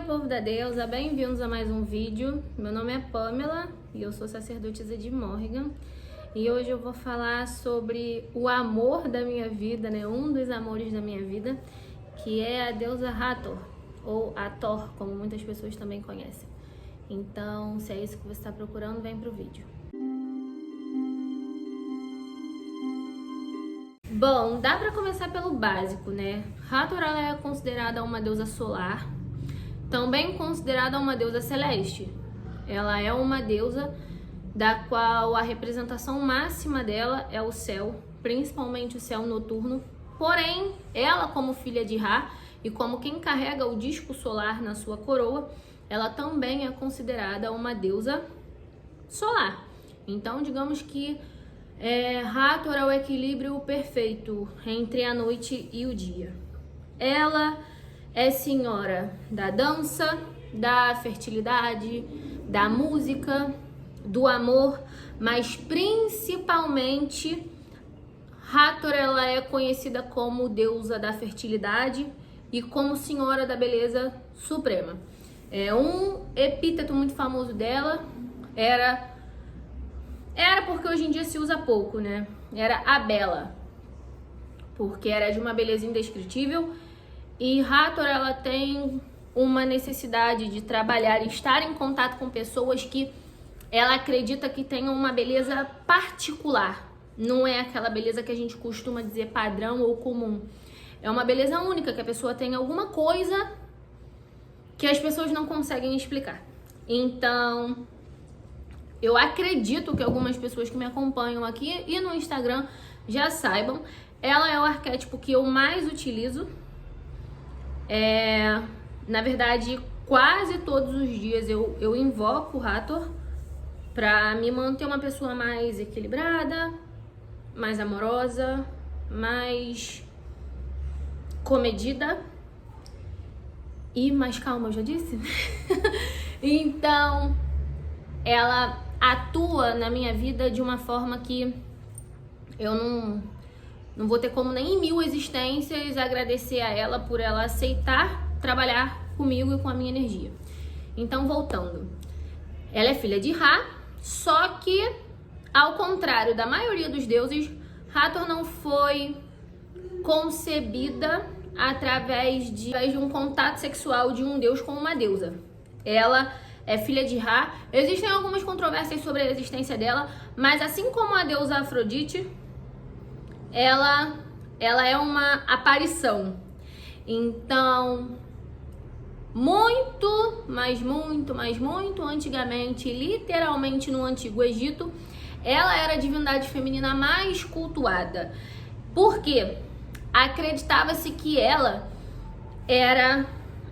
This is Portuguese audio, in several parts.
povo da deusa, bem-vindos a mais um vídeo. Meu nome é Pamela e eu sou sacerdotisa de Morrigan. E hoje eu vou falar sobre o amor da minha vida, né? Um dos amores da minha vida, que é a deusa Hathor, ou Hathor, como muitas pessoas também conhecem. Então, se é isso que você está procurando, vem pro vídeo. Bom, dá pra começar pelo básico, né? Hathor, ela é considerada uma deusa solar, também considerada uma deusa celeste. Ela é uma deusa da qual a representação máxima dela é o céu, principalmente o céu noturno. Porém, ela, como filha de Ra e como quem carrega o disco solar na sua coroa, ela também é considerada uma deusa solar. Então, digamos que Hathor é o equilíbrio perfeito entre a noite e o dia. Ela é senhora da dança, da fertilidade, da música, do amor, mas principalmente Hathor, ela é conhecida como deusa da fertilidade e como senhora da beleza suprema. Um epíteto muito famoso dela era porque hoje em dia se usa pouco, né? Era a Bela, porque era de uma beleza indescritível. E Hathor, ela tem uma necessidade de trabalhar e estar em contato com pessoas que ela acredita que tenham uma beleza particular. Não é aquela beleza que a gente costuma dizer padrão ou comum. É uma beleza única, que a pessoa tem alguma coisa que as pessoas não conseguem explicar. Então, eu acredito que algumas pessoas que me acompanham aqui e no Instagram já saibam. Ela é o arquétipo que eu mais utilizo. Na verdade, quase todos os dias eu invoco o Hathor pra me manter uma pessoa mais equilibrada, mais amorosa, mais comedida e mais calma, eu já disse? Então, ela atua na minha vida de uma forma que eu não vou ter como nem em 1000 existências agradecer a ela por ela aceitar trabalhar comigo e com a minha energia. Então, voltando. Ela é filha de Ra, só que, ao contrário da maioria dos deuses, Hathor não foi concebida através de um contato sexual de um deus com uma deusa. Ela é filha de Ra. Existem algumas controvérsias sobre a existência dela, mas assim como a deusa Afrodite, ela é uma aparição. Então, muito antigamente, literalmente no Antigo Egito, ela era a divindade feminina mais cultuada. Por quê? Acreditava-se que ela era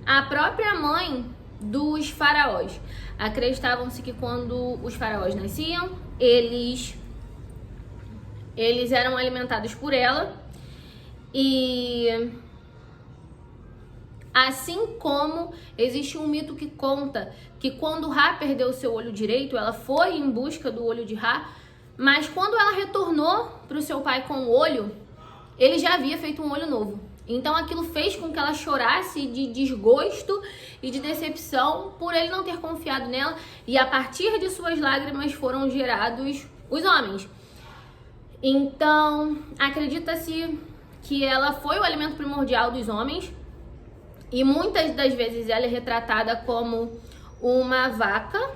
a própria mãe dos faraós. Acreditavam-se que quando os faraós nasciam, eles eram alimentados por ela. E assim como existe um mito que conta que quando Ra perdeu o seu olho direito, ela foi em busca do olho de Ra, mas quando ela retornou para o seu pai com o olho, ele já havia feito um olho novo. Então aquilo fez com que ela chorasse de desgosto e de decepção por ele não ter confiado nela, e a partir de suas lágrimas foram gerados os homens. Então, acredita-se que ela foi o alimento primordial dos homens, e muitas das vezes ela é retratada como uma vaca,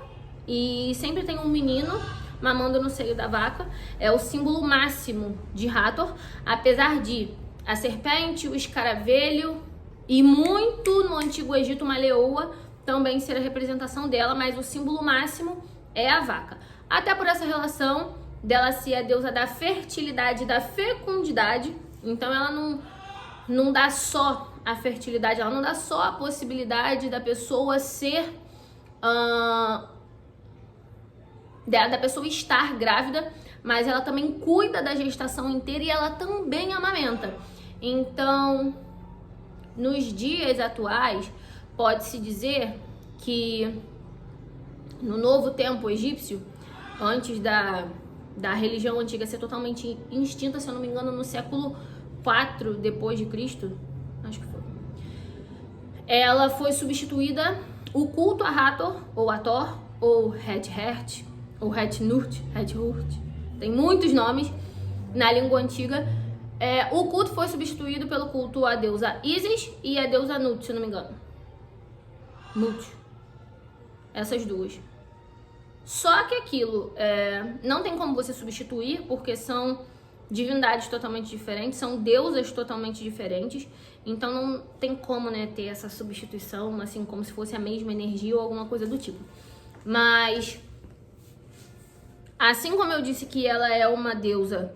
e sempre tem um menino mamando no seio da vaca. É o símbolo máximo de Hathor, apesar de a serpente, o escaravelho e muito no Antigo Egito uma leoa também ser a representação dela, mas o símbolo máximo é a vaca. Até por essa relação dela ser a deusa da fertilidade e da fecundidade. Então ela não dá só a fertilidade, ela não dá só a possibilidade da pessoa ser da pessoa estar grávida, mas ela também cuida da gestação inteira e ela também amamenta. Então, nos dias atuais, pode-se dizer que no novo tempo egípcio, antes da religião antiga ser totalmente extinta, se eu não me engano, no século 4 depois de Cristo, acho que foi. ela foi substituída, o culto a Hathor, ou Hathor, ou Het-Hert, ou Het-Nurt, tem muitos nomes na língua antiga. O culto foi substituído pelo culto à deusa Isis e à deusa Nut, se não me engano. Nut. Essas duas. Só que aquilo não tem como você substituir, porque são divindades totalmente diferentes, são deusas totalmente diferentes. Então não tem como, né, ter essa substituição, assim, como se fosse a mesma energia ou alguma coisa do tipo. Mas, assim como eu disse que ela é uma deusa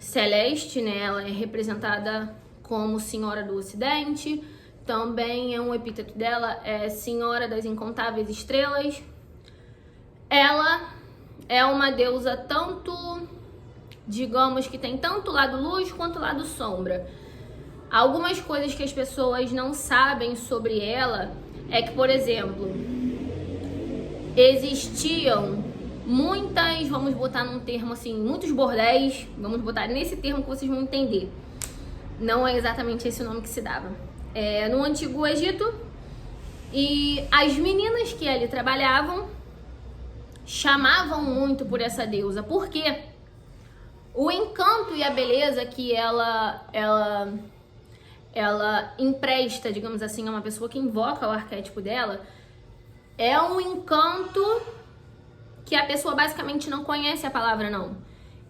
celeste, né, ela é representada como Senhora do Ocidente, também é um epíteto dela, é Senhora das Incontáveis Estrelas. Ela é uma deusa tanto, digamos que tem tanto lado luz quanto lado sombra. Algumas coisas que as pessoas não sabem sobre ela é que, por exemplo, existiam muitas, vamos botar num termo assim, muitos bordéis, vamos botar nesse termo que vocês vão entender. Não é exatamente esse o nome que se dava. No Antigo Egito, e as meninas que ali trabalhavam chamavam muito por essa deusa, porque o encanto e a beleza que ela empresta, digamos assim, a uma pessoa que invoca o arquétipo dela, é um encanto que a pessoa basicamente não conhece a palavra não.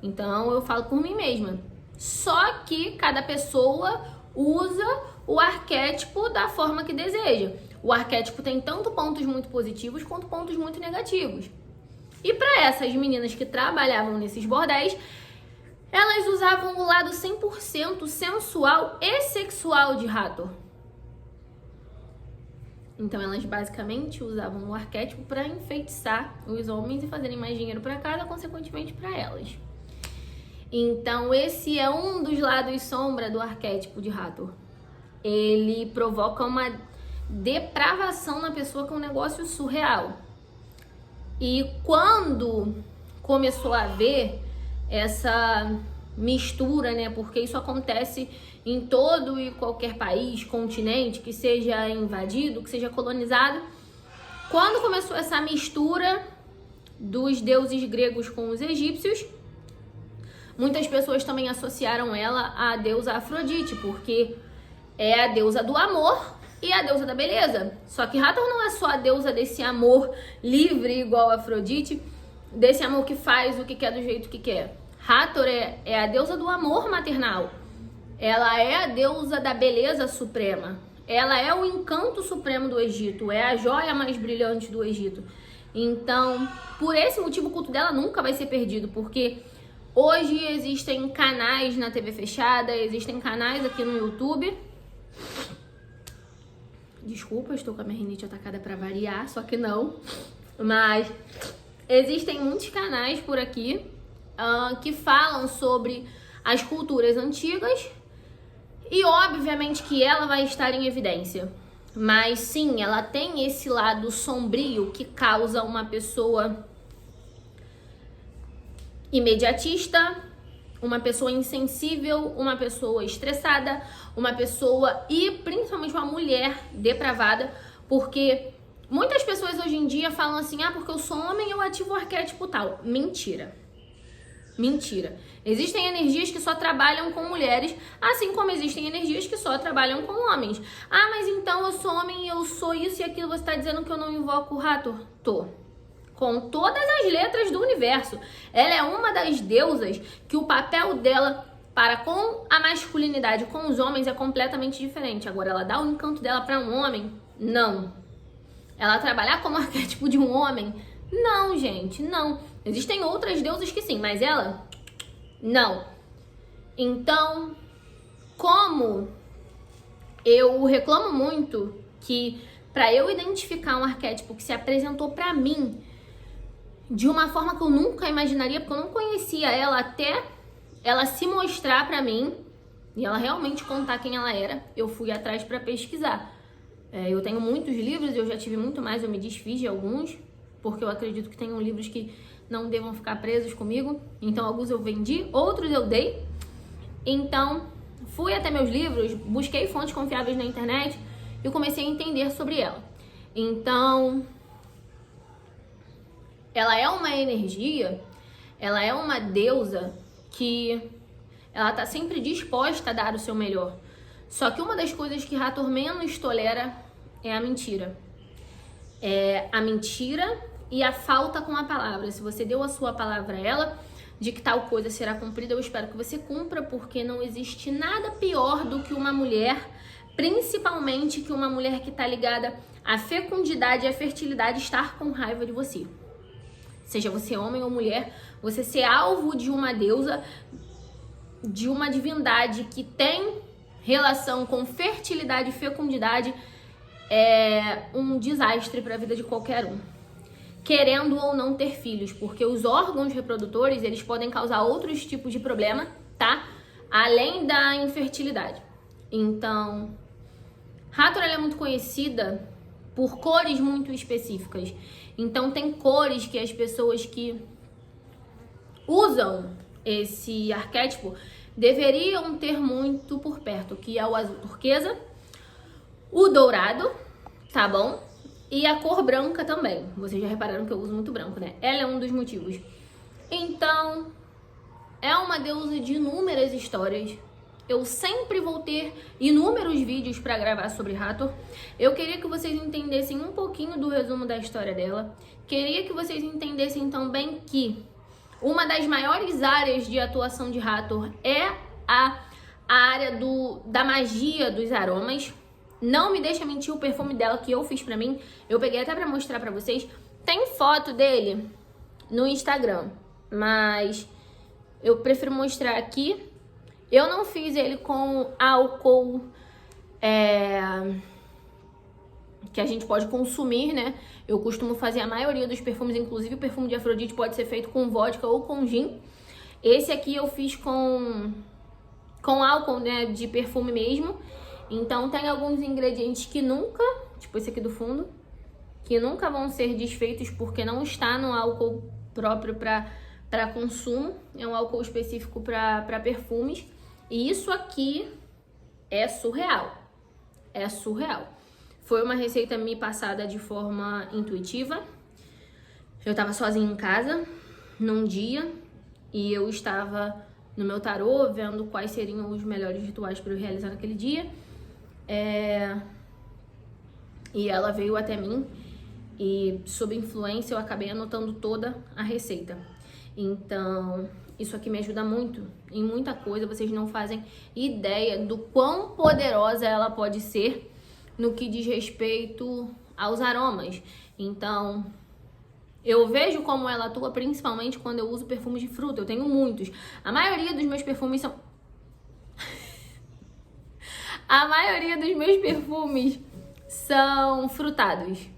Então eu falo por mim mesma. Só que cada pessoa usa o arquétipo da forma que deseja. O arquétipo tem tanto pontos muito positivos quanto pontos muito negativos. E para essas meninas que trabalhavam nesses bordéis, elas usavam o lado 100% sensual e sexual de Hathor. Então elas basicamente usavam o arquétipo para enfeitiçar os homens e fazerem mais dinheiro para casa, consequentemente para elas. Então esse é um dos lados sombra do arquétipo de Hathor. Ele provoca uma depravação na pessoa, que é um negócio surreal. E quando começou a haver essa mistura, né, porque isso acontece em todo e qualquer país, continente, que seja invadido, que seja colonizado, quando começou essa mistura dos deuses gregos com os egípcios, muitas pessoas também associaram ela à deusa Afrodite, porque é a deusa do amor e a deusa da beleza. Só que Hathor não é só a deusa desse amor livre igual a Afrodite, desse amor que faz o que quer do jeito que quer. Hathor é a deusa do amor maternal. Ela é a deusa da beleza suprema. Ela é o encanto supremo do Egito. É a joia mais brilhante do Egito. Então, por esse motivo, o culto dela nunca vai ser perdido, porque hoje existem canais na TV fechada, existem canais aqui no YouTube. Desculpa, estou com a minha rinite atacada para variar, só que não. Mas existem muitos canais por aqui que falam sobre as culturas antigas, e obviamente que ela vai estar em evidência. Mas sim, ela tem esse lado sombrio que causa uma pessoa imediatista, uma pessoa insensível, uma pessoa estressada, uma pessoa e principalmente uma mulher depravada, porque muitas pessoas hoje em dia falam assim, porque eu sou homem, eu ativo o arquétipo tal. Mentira. Mentira. Existem energias que só trabalham com mulheres, assim como existem energias que só trabalham com homens. Mas então eu sou homem e eu sou isso e aquilo, você está dizendo que eu não invoco o Hathor? Tô. Com todas as letras do universo. Ela é uma das deusas que o papel dela para com a masculinidade, com os homens, é completamente diferente. Agora, ela dá o encanto dela para um homem? Não. Ela trabalhar como arquétipo de um homem? Não, gente, não. Existem outras deusas que sim, mas ela, não. Então, como eu reclamo muito que para eu identificar um arquétipo que se apresentou para mim de uma forma que eu nunca imaginaria, porque eu não conhecia ela até ela se mostrar pra mim e ela realmente contar quem ela era, eu fui atrás pra pesquisar. Eu tenho muitos livros, eu já tive muito mais, eu me desfiz de alguns, porque eu acredito que tenham livros que não devam ficar presos comigo. Então alguns eu vendi, outros eu dei. Então fui até meus livros, busquei fontes confiáveis na internet e comecei a entender sobre ela. Então, ela é uma energia, ela é uma deusa que ela tá sempre disposta a dar o seu melhor. Só que uma das coisas que Hathor menos tolera é a mentira. É a mentira e a falta com a palavra. Se você deu a sua palavra a ela, de que tal coisa será cumprida, eu espero que você cumpra, porque não existe nada pior do que uma mulher, principalmente que uma mulher que está ligada à fecundidade e à fertilidade, estar com raiva de você. Seja você homem ou mulher, você ser alvo de uma deusa, de uma divindade que tem relação com fertilidade e fecundidade, é um desastre para a vida de qualquer um, querendo ou não ter filhos, porque os órgãos reprodutores, eles podem causar outros tipos de problema, tá? Além da infertilidade. Então, Hathor, ela é muito conhecida por cores muito específicas. Então, tem cores que as pessoas que usam esse arquétipo deveriam ter muito por perto, que é o azul turquesa, o dourado, tá bom? E a cor branca também. Vocês já repararam que eu uso muito branco, né? Ela é um dos motivos. Então, é uma deusa de inúmeras histórias. Eu sempre vou ter inúmeros vídeos para gravar sobre Hathor. Eu queria que vocês entendessem um pouquinho do resumo da história dela. Queria que vocês entendessem também que uma das maiores áreas de atuação de Hathor é a área da magia dos aromas. Não me deixa mentir, o perfume dela que eu fiz pra mim, eu peguei até pra mostrar pra vocês. Tem foto dele no Instagram, mas eu prefiro mostrar aqui. Eu não fiz ele com álcool que a gente pode consumir, né? Eu costumo fazer a maioria dos perfumes, inclusive o perfume de Afrodite pode ser feito com vodka ou com gin. Esse aqui eu fiz com álcool, né, de perfume mesmo. Então tem alguns ingredientes que nunca, tipo esse aqui do fundo, que nunca vão ser desfeitos porque não está no álcool próprio para consumo. É um álcool específico para perfumes. E isso aqui é surreal. É surreal. Foi uma receita me passada de forma intuitiva. Eu tava sozinha em casa num dia e eu estava no meu tarô vendo quais seriam os melhores rituais para eu realizar naquele dia. E ela veio até mim e, sob influência, eu acabei anotando toda a receita. Então, isso aqui me ajuda muito em muita coisa. Vocês não fazem ideia do quão poderosa ela pode ser no que diz respeito aos aromas. Então, eu vejo como ela atua principalmente quando eu uso perfumes de fruta. Eu tenho muitos. A maioria dos meus perfumes são... A maioria dos meus perfumes são frutados.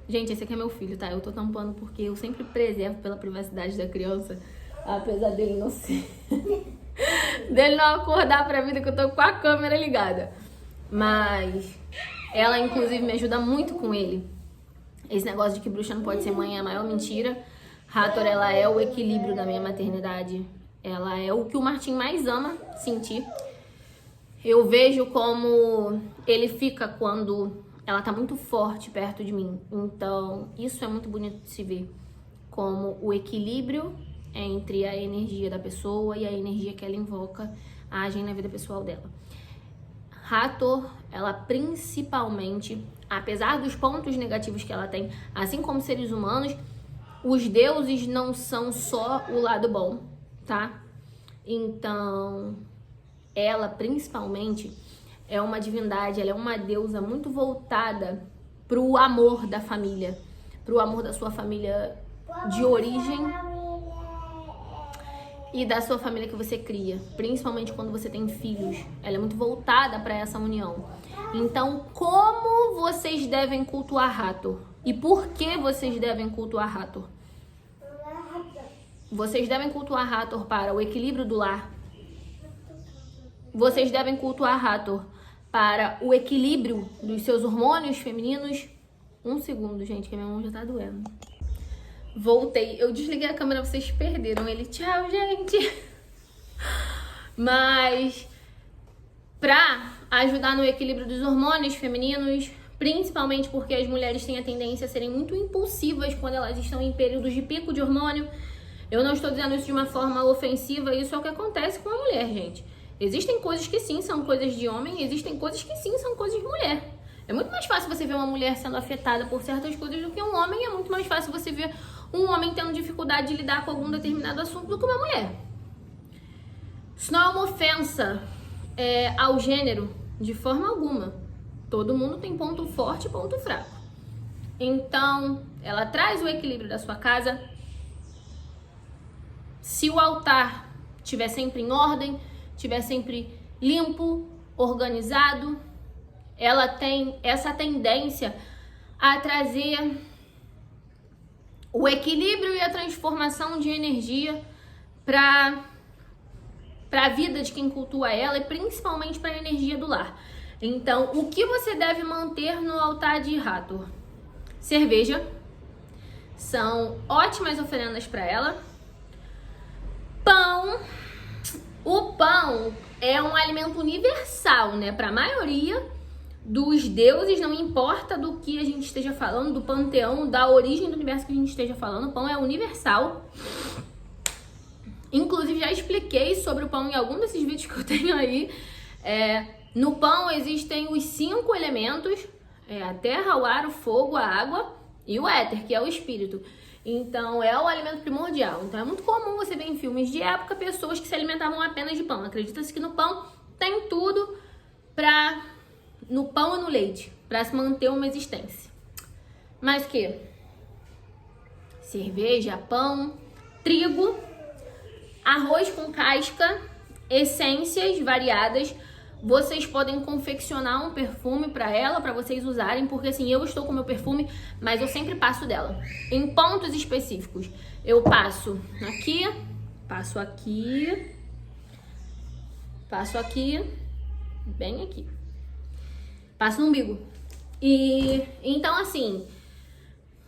Gente, esse aqui é meu filho, tá? Eu tô tampando porque eu sempre preservo pela privacidade da criança. Apesar dele não ser... dele não acordar pra vida que eu tô com a câmera ligada. Mas ela, inclusive, me ajuda muito com ele. Esse negócio de que bruxa não pode ser mãe é a maior mentira. Hathor, ela é o equilíbrio da minha maternidade. Ela é o que o Martim mais ama sentir. Eu vejo como ele fica quando ela tá muito forte perto de mim. Então, isso é muito bonito de se ver. Como o equilíbrio entre a energia da pessoa e a energia que ela invoca agem na vida pessoal dela. Hathor, ela principalmente, apesar dos pontos negativos que ela tem, assim como seres humanos, os deuses não são só o lado bom, tá? Então, ela principalmente é uma divindade, ela é uma deusa muito voltada pro amor da família, pro amor da sua família de origem e da sua família que você cria, principalmente quando você tem filhos. Ela é muito voltada para essa união. Então, como vocês devem cultuar Hathor? E por que vocês devem cultuar Hathor? Vocês devem cultuar Hathor para o equilíbrio do lar. Vocês devem cultuar Hathor para o equilíbrio dos seus hormônios femininos. Um segundo, gente, que a minha mão já tá doendo. Voltei. Eu desliguei a câmera, vocês perderam ele. Tchau, gente. Mas para ajudar no equilíbrio dos hormônios femininos, principalmente porque as mulheres têm a tendência a serem muito impulsivas quando elas estão em períodos de pico de hormônio. Eu não estou dizendo isso de uma forma ofensiva, isso é o que acontece com a mulher, gente. Existem coisas que sim são coisas de homem, existem coisas que sim são coisas de mulher. É muito mais fácil você ver uma mulher sendo afetada por certas coisas do que um homem, e é muito mais fácil você ver um homem tendo dificuldade de lidar com algum determinado assunto do que uma mulher. Isso não é uma ofensa ao gênero, de forma alguma. Todo mundo tem ponto forte e ponto fraco. Então, ela traz o equilíbrio da sua casa. Se o altar estiver sempre em ordem, estiver sempre limpo, organizado, ela tem essa tendência a trazer o equilíbrio e a transformação de energia para a vida de quem cultua ela e principalmente para a energia do lar. Então, o que você deve manter no altar de Hathor? Cerveja. São ótimas oferendas para ela. Pão. O pão é um alimento universal, né? Para a maioria dos deuses, não importa do que a gente esteja falando, do panteão, da origem do universo que a gente esteja falando, o pão é universal. Inclusive, já expliquei sobre o pão em algum desses vídeos que eu tenho aí. No pão existem os 5 elementos, a terra, o ar, o fogo, a água e o éter, que é o espírito. Então, é o alimento primordial. Então, é muito comum você ver em filmes de época pessoas que se alimentavam apenas de pão. Acredita-se que no pão tem tudo no pão e no leite, para se manter uma existência. Mas o que? Cerveja, pão, trigo, arroz com casca, essências variadas. Vocês podem confeccionar um perfume para ela, para vocês usarem, porque assim, eu estou com meu perfume, mas eu sempre passo dela em pontos específicos. Eu passo aqui, passo aqui, passo aqui, bem aqui, passo no umbigo. E então assim,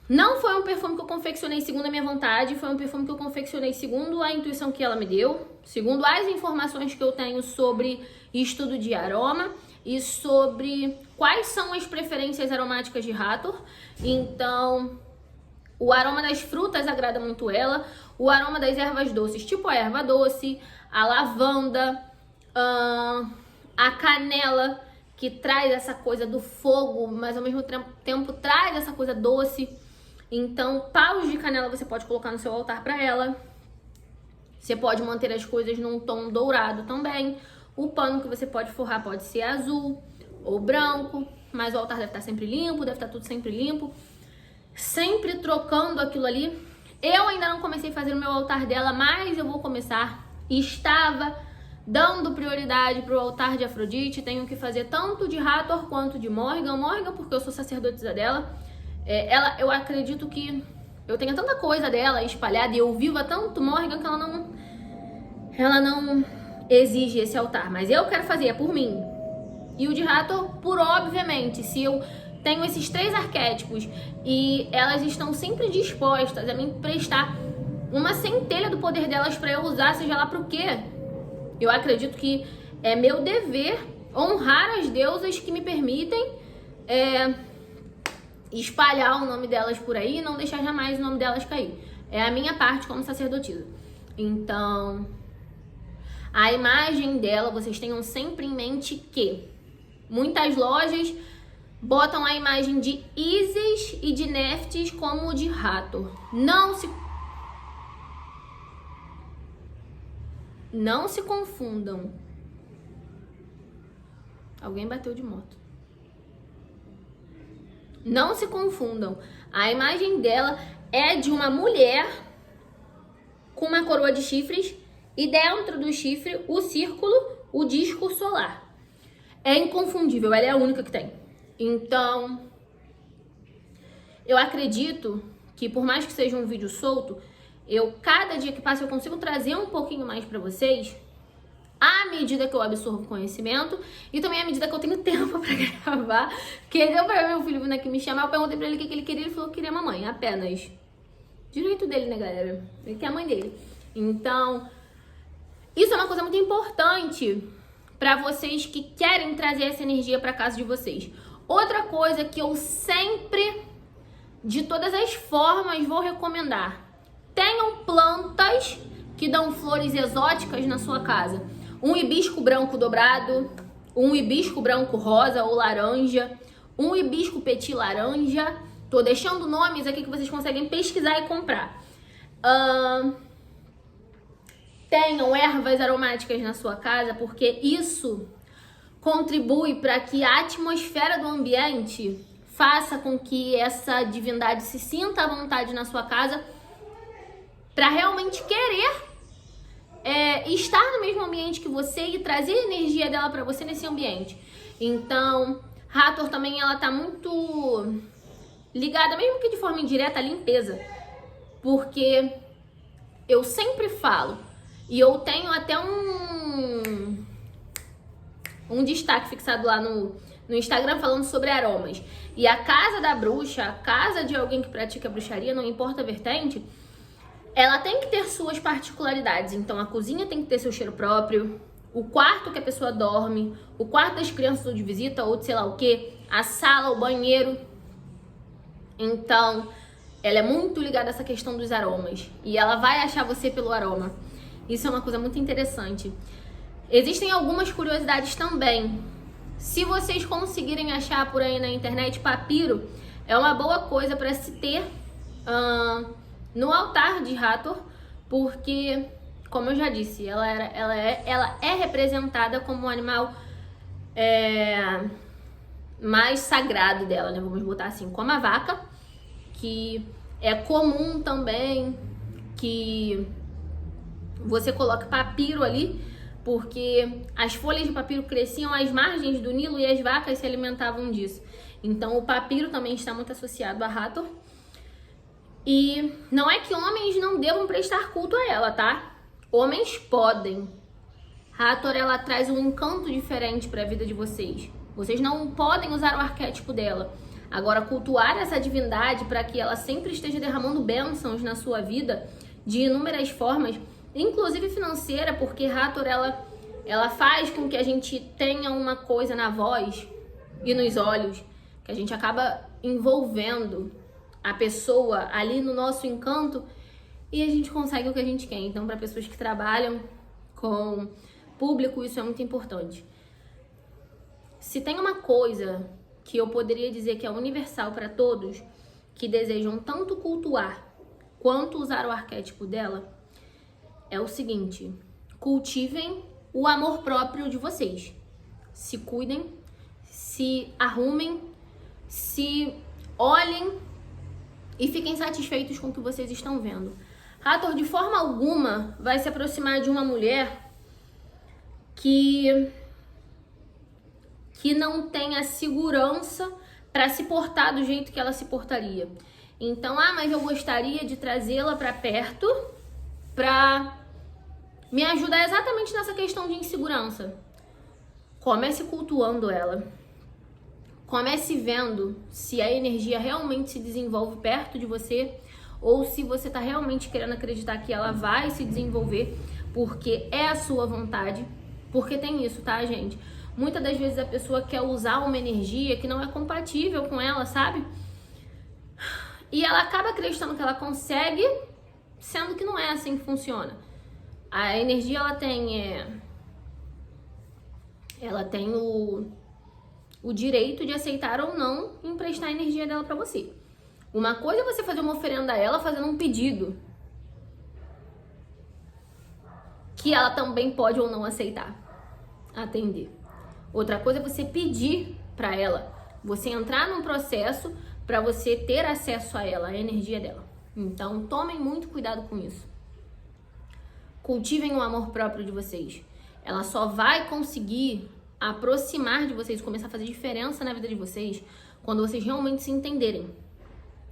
não foi um perfume que eu confeccionei segundo a minha vontade, foi um perfume que eu confeccionei segundo a intuição que ela me deu, segundo as informações que eu tenho sobre estudo de aroma e sobre quais são as preferências aromáticas de Hathor. Então, o aroma das frutas agrada muito ela, o aroma das ervas doces, tipo a erva doce, a lavanda, a canela, que traz essa coisa do fogo, mas ao mesmo tempo traz essa coisa doce. Então, paus de canela você pode colocar no seu altar para ela. Você pode manter as coisas num tom dourado também. O pano que você pode forrar pode ser azul ou branco, mas o altar deve estar sempre limpo, deve estar tudo sempre limpo. Sempre trocando aquilo ali. Eu ainda não comecei a fazer o meu altar dela, mas eu vou começar. Estava dando prioridade para o altar de Afrodite. Tenho que fazer tanto de Hathor quanto de Morrigan. Morrigan porque eu sou sacerdotisa dela. Eu acredito que eu tenha tanta coisa dela espalhada e eu viva tanto Morrigan que ela não exige esse altar, mas eu quero fazer, é por mim. E o de Hathor, obviamente, se eu tenho esses 3 arquétipos e elas estão sempre dispostas a me emprestar uma centelha do poder delas para eu usar, seja lá pro quê, eu acredito que é meu dever honrar as deusas que me permitem espalhar o nome delas por aí e não deixar jamais o nome delas cair. É a minha parte como sacerdotisa. Então, a imagem dela, vocês tenham sempre em mente que muitas lojas botam a imagem de Isis e de Néftis como de Hathor. Não se confundam. Alguém bateu de moto. Não se confundam. A imagem dela é de uma mulher com uma coroa de chifres e dentro do chifre o círculo, o disco solar. É inconfundível, ela é a única que tem. Então, eu acredito que por mais que seja um vídeo solto, cada dia que passa eu consigo trazer um pouquinho mais pra vocês à medida que eu absorvo conhecimento e também à medida que eu tenho tempo pra gravar. Porque deu pra ver o Felipe aqui me chamar, eu perguntei pra ele o que ele queria, ele falou que queria mamãe, apenas. Direito dele, né, galera? Ele quer a mãe dele. Então, isso é uma coisa muito importante para vocês que querem trazer essa energia para casa de vocês. Outra coisa que eu sempre, de todas as formas, vou recomendar: tenham plantas que dão flores exóticas na sua casa. Um hibisco branco dobrado, um hibisco branco rosa ou laranja, um hibisco petit laranja. Tô deixando nomes aqui que vocês conseguem pesquisar e comprar. Tenham ervas aromáticas na sua casa, porque isso contribui para que a atmosfera do ambiente faça com que essa divindade se sinta à vontade na sua casa para realmente querer estar no mesmo ambiente que você e trazer a energia dela para você nesse ambiente. Então, Hathor também, ela tá muito ligada, mesmo que de forma indireta, à limpeza. Porque eu sempre falo, e eu tenho até um destaque fixado lá no Instagram falando sobre aromas. E a casa da bruxa, a casa de alguém que pratica bruxaria, não importa a vertente, ela tem que ter suas particularidades. Então a cozinha tem que ter seu cheiro próprio, o quarto que a pessoa dorme, o quarto das crianças ou de visita ou de sei lá o que, a sala, o banheiro. Então ela é muito ligada a essa questão dos aromas e ela vai achar você pelo aroma. Isso é uma coisa muito interessante. Existem algumas curiosidades também. Se vocês conseguirem achar por aí na internet, papiro é uma boa coisa para se ter no altar de Hathor, porque, como eu já disse, ela é representada como um animal mais sagrado dela, né? Vamos botar assim, como a vaca, que é comum também que você coloque papiro ali, porque as folhas de papiro cresciam às margens do Nilo e as vacas se alimentavam disso. Então o papiro também está muito associado a Hathor. E não é que homens não devam prestar culto a ela, tá? Homens podem. Hathor, ela traz um encanto diferente para a vida de vocês. Vocês não podem usar o arquétipo dela. Agora, cultuar essa divindade para que ela sempre esteja derramando bênçãos na sua vida de inúmeras formas, inclusive financeira, porque Hathor, ela faz com que a gente tenha uma coisa na voz e nos olhos, que a gente acaba envolvendo a pessoa ali no nosso encanto e a gente consegue o que a gente quer. Então, para pessoas que trabalham com público, isso é muito importante. Se tem uma coisa que eu poderia dizer que é universal para todos que desejam tanto cultuar quanto usar o arquétipo dela, é o seguinte: cultivem o amor próprio de vocês. Se cuidem, se arrumem, se olhem e fiquem satisfeitos com o que vocês estão vendo. Hathor, de forma alguma, vai se aproximar de uma mulher que não tenha segurança para se portar do jeito que ela se portaria. Então, mas eu gostaria de trazê-la para perto para me ajudar exatamente nessa questão de insegurança. Comece cultuando ela. Comece vendo se a energia realmente se desenvolve perto de você ou se você está realmente querendo acreditar que ela vai se desenvolver porque é a sua vontade. Porque tem isso, tá, gente? Muitas das vezes a pessoa quer usar uma energia que não é compatível com ela, sabe? E ela acaba acreditando que ela consegue, sendo que não é assim que funciona. A energia, ela tem o direito de aceitar ou não emprestar a energia dela pra você. Uma coisa é você fazer uma oferenda a ela fazendo um pedido que ela também pode ou não aceitar, atender. Outra coisa é você pedir pra ela, você entrar num processo pra você ter acesso a ela, a energia dela. Então, tomem muito cuidado com isso. Cultivem o amor próprio de vocês. Ela só vai conseguir aproximar de vocês, começar a fazer diferença na vida de vocês, quando vocês realmente se entenderem.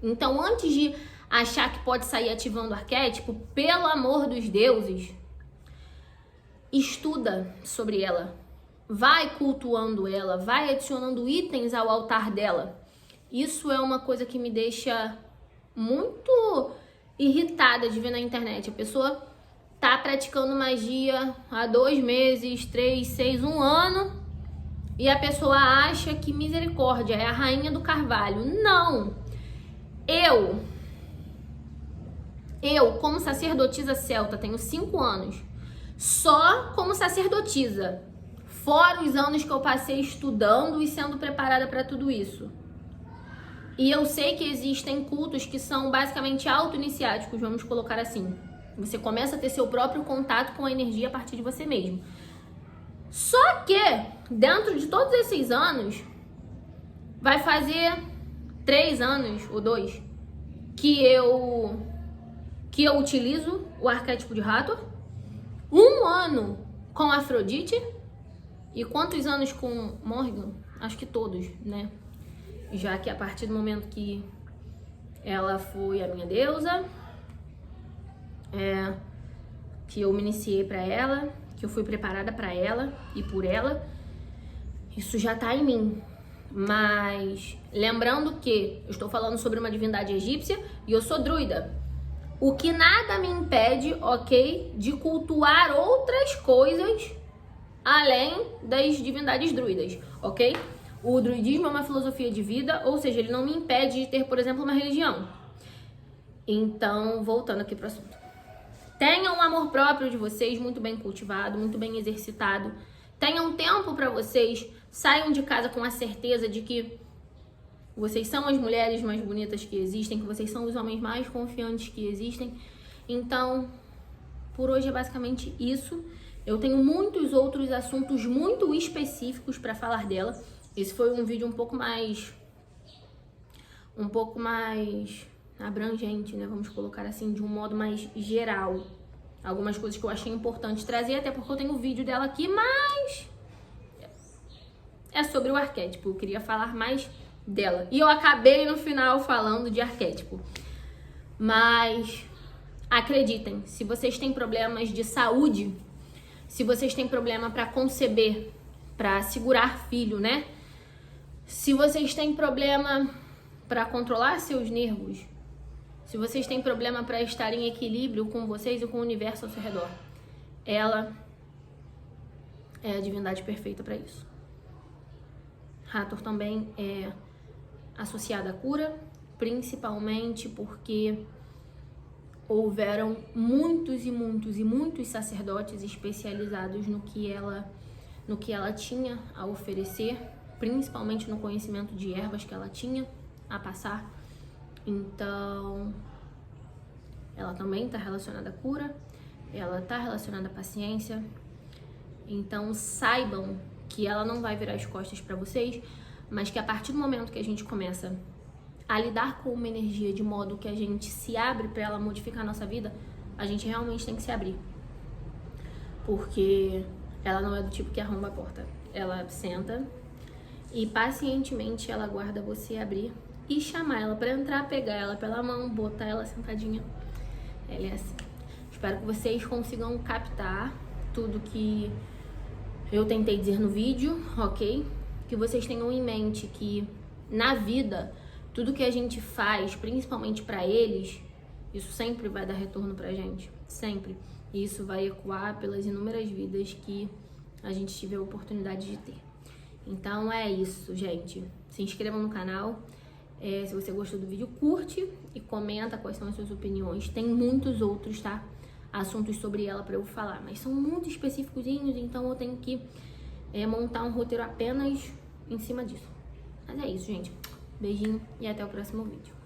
Então, antes de achar que pode sair ativando o arquétipo, pelo amor dos deuses, estuda sobre ela. Vai cultuando ela, vai adicionando itens ao altar dela. Isso é uma coisa que me deixa muito irritada de ver na internet. A pessoa tá praticando magia há 2 meses, 3, 6, 1 ano, e a pessoa acha que misericórdia é a rainha do carvalho. Não! Eu, como sacerdotisa celta, tenho 5 anos, só como sacerdotisa, fora os anos que eu passei estudando e sendo preparada para tudo isso. E eu sei que existem cultos que são basicamente auto-iniciáticos, vamos colocar assim. Você começa a ter seu próprio contato com a energia a partir de você mesmo. Só que, dentro de todos esses anos, vai fazer 3 anos ou 2 que eu utilizo o arquétipo de Hathor, 1 ano com Afrodite, e quantos anos com Morrigan? Acho que todos, né? Já que a partir do momento que ela foi a minha deusa, que eu me iniciei pra ela, que eu fui preparada pra ela e por ela, isso já tá em mim. Mas lembrando que eu estou falando sobre uma divindade egípcia e eu sou druida. O que nada me impede, ok, de cultuar outras coisas além das divindades druidas, ok? O druidismo é uma filosofia de vida, ou seja, ele não me impede de ter, por exemplo, uma religião. Então, voltando aqui pro assunto. Tenham um amor próprio de vocês, muito bem cultivado, muito bem exercitado. Tenham tempo para vocês, saiam de casa com a certeza de que vocês são as mulheres mais bonitas que existem, que vocês são os homens mais confiantes que existem. Então, por hoje é basicamente isso. Eu tenho muitos outros assuntos muito específicos para falar dela. Esse foi um vídeo um pouco mais abrangente, né? Vamos colocar assim, de um modo mais geral. Algumas coisas que eu achei importante trazer, até porque eu tenho o vídeo dela aqui, mas é sobre o arquétipo. Eu queria falar mais dela. E eu acabei no final falando de arquétipo. Mas acreditem, se vocês têm problemas de saúde, se vocês têm problema para conceber, para segurar filho, né? Se vocês têm problema para controlar seus nervos, se vocês têm problema para estar em equilíbrio com vocês e com o universo ao seu redor, ela é a divindade perfeita para isso. Hathor também é associada à cura, principalmente porque houveram muitos sacerdotes especializados no que ela tinha a oferecer, principalmente no conhecimento de ervas que ela tinha a passar. Então, ela também está relacionada à cura, ela está relacionada à paciência. Então, saibam que ela não vai virar as costas para vocês, mas que a partir do momento que a gente começa a lidar com uma energia de modo que a gente se abre para ela modificar a nossa vida, a gente realmente tem que se abrir. Porque ela não é do tipo que arromba a porta. Ela senta e pacientemente ela aguarda você abrir e chamar ela para entrar, pegar ela pela mão, botar ela sentadinha. Ela é assim. Espero que vocês consigam captar tudo que eu tentei dizer no vídeo, ok? Que vocês tenham em mente que na vida, tudo que a gente faz, principalmente para eles, isso sempre vai dar retorno pra gente. Sempre. E isso vai ecoar pelas inúmeras vidas que a gente tiver a oportunidade de ter. Então é isso, gente. Se inscrevam no canal. Se você gostou do vídeo, curte e comenta quais são as suas opiniões. Tem muitos outros, tá? Assuntos sobre ela pra eu falar, mas são muito específicos, então eu tenho que montar um roteiro apenas em cima disso. Mas é isso, gente. Beijinho e até o próximo vídeo.